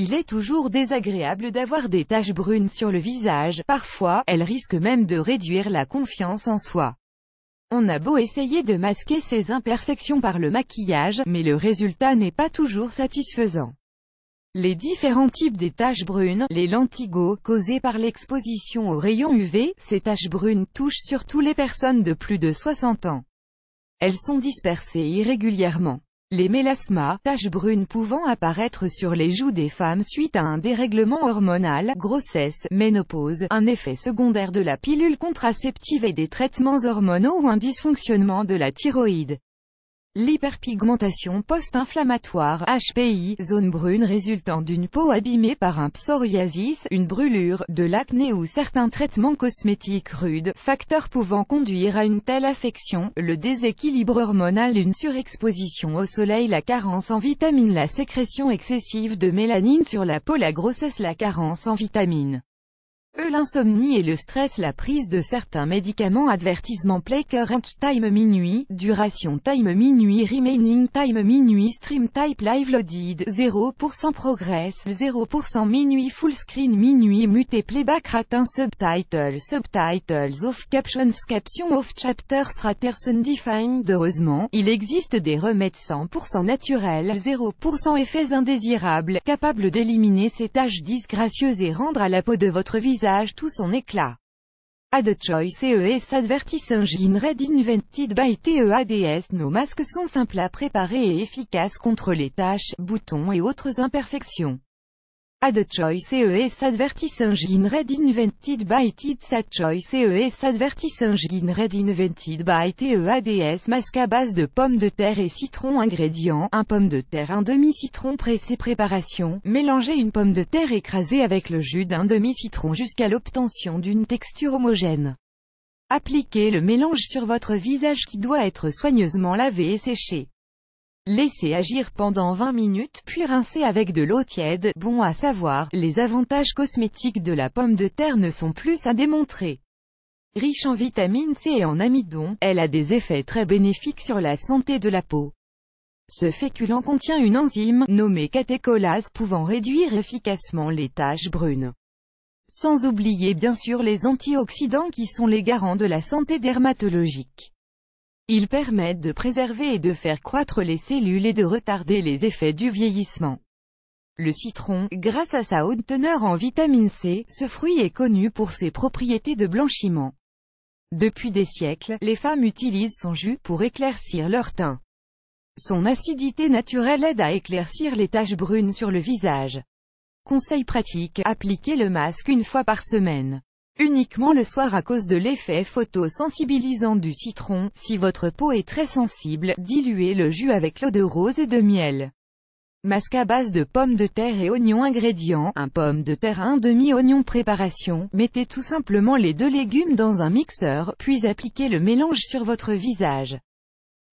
Il est toujours désagréable d'avoir des taches brunes sur le visage, parfois, elles risquent même de réduire la confiance en soi. On a beau essayer de masquer ces imperfections par le maquillage, mais le résultat n'est pas toujours satisfaisant. Les différents types des taches brunes, les lentigos, causées par l'exposition aux rayons UV, ces taches brunes touchent surtout les personnes de plus de 60 ans. Elles sont dispersées irrégulièrement. Les mélasmas, taches brunes pouvant apparaître sur les joues des femmes suite à un dérèglement hormonal, grossesse, ménopause, un effet secondaire de la pilule contraceptive et des traitements hormonaux ou un dysfonctionnement de la thyroïde. L'hyperpigmentation post-inflammatoire, HPI, zone brune résultant d'une peau abîmée par un psoriasis, une brûlure, de l'acné ou certains traitements cosmétiques rudes, facteurs pouvant conduire à une telle affection, le déséquilibre hormonal, une surexposition au soleil, la carence en vitamines, la sécrétion excessive de mélanine sur la peau, la grossesse, la carence en vitamines, l'insomnie et le stress, la prise de certains médicaments. Avertissement: play current time minuit, duration time minuit, remaining time minuit, stream type live loaded, 0% progress, 0% minuit, full screen minuit, muté playback ratin, subtitles off, captions off, chapters raters undefined. Heureusement, il existe des remèdes 100% naturels, 0% effets indésirables, capables d'éliminer ces taches disgracieuses et rendre à la peau de votre visage tout son éclat. Ad Choice CES Advertising Red Invented by TEADS. Nos masques sont simples à préparer et efficaces contre les taches, boutons et autres imperfections. Ad Choice CES Advertising Red Invented by TEADS. Choice CES Advertising Red Invented by TEADS. Masque à base de pommes de terre et citron. Ingrédients: 1 pomme de terre, un demi-citron pressé. Préparation: mélangez une pomme de terre écrasée avec le jus d'un demi-citron jusqu'à l'obtention d'une texture homogène. Appliquez le mélange sur votre visage qui doit être soigneusement lavé et séché. Laissez agir pendant 20 minutes, puis rincez avec de l'eau tiède. Bon à savoir, les avantages cosmétiques de la pomme de terre ne sont plus à démontrer. Riche en vitamine C et en amidon, elle a des effets très bénéfiques sur la santé de la peau. Ce féculent contient une enzyme, nommée catécholase, pouvant réduire efficacement les taches brunes. Sans oublier bien sûr les antioxydants qui sont les garants de la santé dermatologique. Ils permettent de préserver et de faire croître les cellules et de retarder les effets du vieillissement. Le citron, grâce à sa haute teneur en vitamine C, ce fruit est connu pour ses propriétés de blanchiment. Depuis des siècles, les femmes utilisent son jus pour éclaircir leur teint. Son acidité naturelle aide à éclaircir les taches brunes sur le visage. Conseil pratique: appliquez le masque une fois par semaine. Uniquement le soir à cause de l'effet photosensibilisant du citron. Si votre peau est très sensible, diluez le jus avec l'eau de rose et de miel. Masque à base de pommes de terre et oignons. Ingrédients: 1 pomme de terre, un demi-oignon. Préparation: mettez tout simplement les 2 légumes dans un mixeur, puis appliquez le mélange sur votre visage.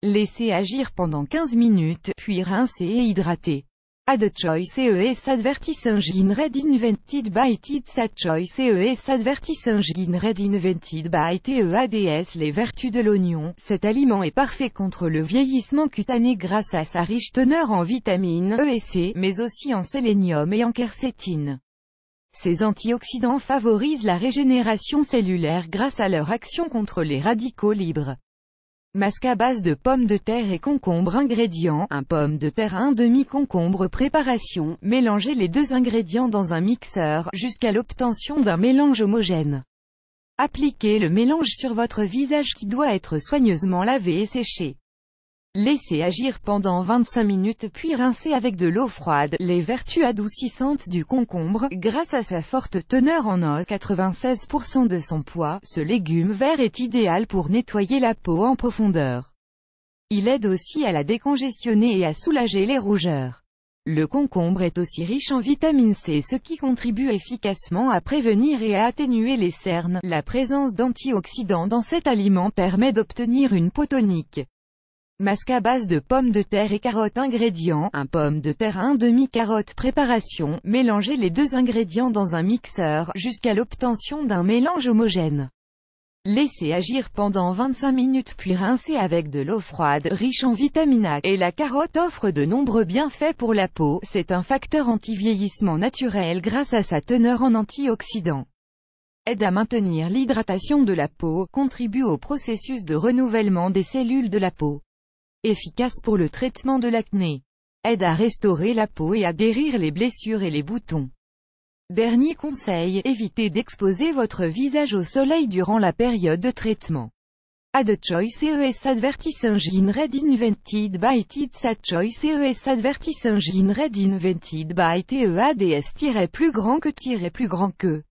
Laissez agir pendant 15 minutes, puis rincez et hydratez. Ad Choice CES Advertising Red Invented by TEADS. Ad Choice CES Advertising Red Invented by TEADS. Les vertus de l'oignon: cet aliment est parfait contre le vieillissement cutané grâce à sa riche teneur en vitamines E et C, mais aussi en sélénium et en quercétine. Ces antioxydants favorisent la régénération cellulaire grâce à leur action contre les radicaux libres. Masque à base de pommes de terre et concombre. Ingrédients: 1 pomme de terre, un demi-concombre. Préparation: mélangez les 2 ingrédients dans un mixeur, jusqu'à l'obtention d'un mélange homogène. Appliquez le mélange sur votre visage qui doit être soigneusement lavé et séché. Laissez agir pendant 25 minutes puis rincez avec de l'eau froide. Les vertus adoucissantes du concombre: grâce à sa forte teneur en eau, 96% de son poids, ce légume vert est idéal pour nettoyer la peau en profondeur. Il aide aussi à la décongestionner et à soulager les rougeurs. Le concombre est aussi riche en vitamine C, ce qui contribue efficacement à prévenir et à atténuer les cernes. La présence d'antioxydants dans cet aliment permet d'obtenir une peau tonique. Masque à base de pommes de terre et carottes. Ingrédients: 1 pomme de terre, un demi-carotte. Préparation: mélangez les 2 ingrédients dans un mixeur, jusqu'à l'obtention d'un mélange homogène. Laissez agir pendant 25 minutes puis rincez avec de l'eau froide, riche en vitamine A, et la carotte offre de nombreux bienfaits pour la peau. C'est un facteur anti-vieillissement naturel grâce à sa teneur en antioxydants. Aide à maintenir l'hydratation de la peau, contribue au processus de renouvellement des cellules de la peau. Efficace pour le traitement de l'acné. Aide à restaurer la peau et à guérir les blessures et les boutons. Dernier conseil, évitez d'exposer votre visage au soleil durant la période de traitement. Ad choice ES advertising red invented by Tids Ad choice ES advertising red invented by TEADS plus grand que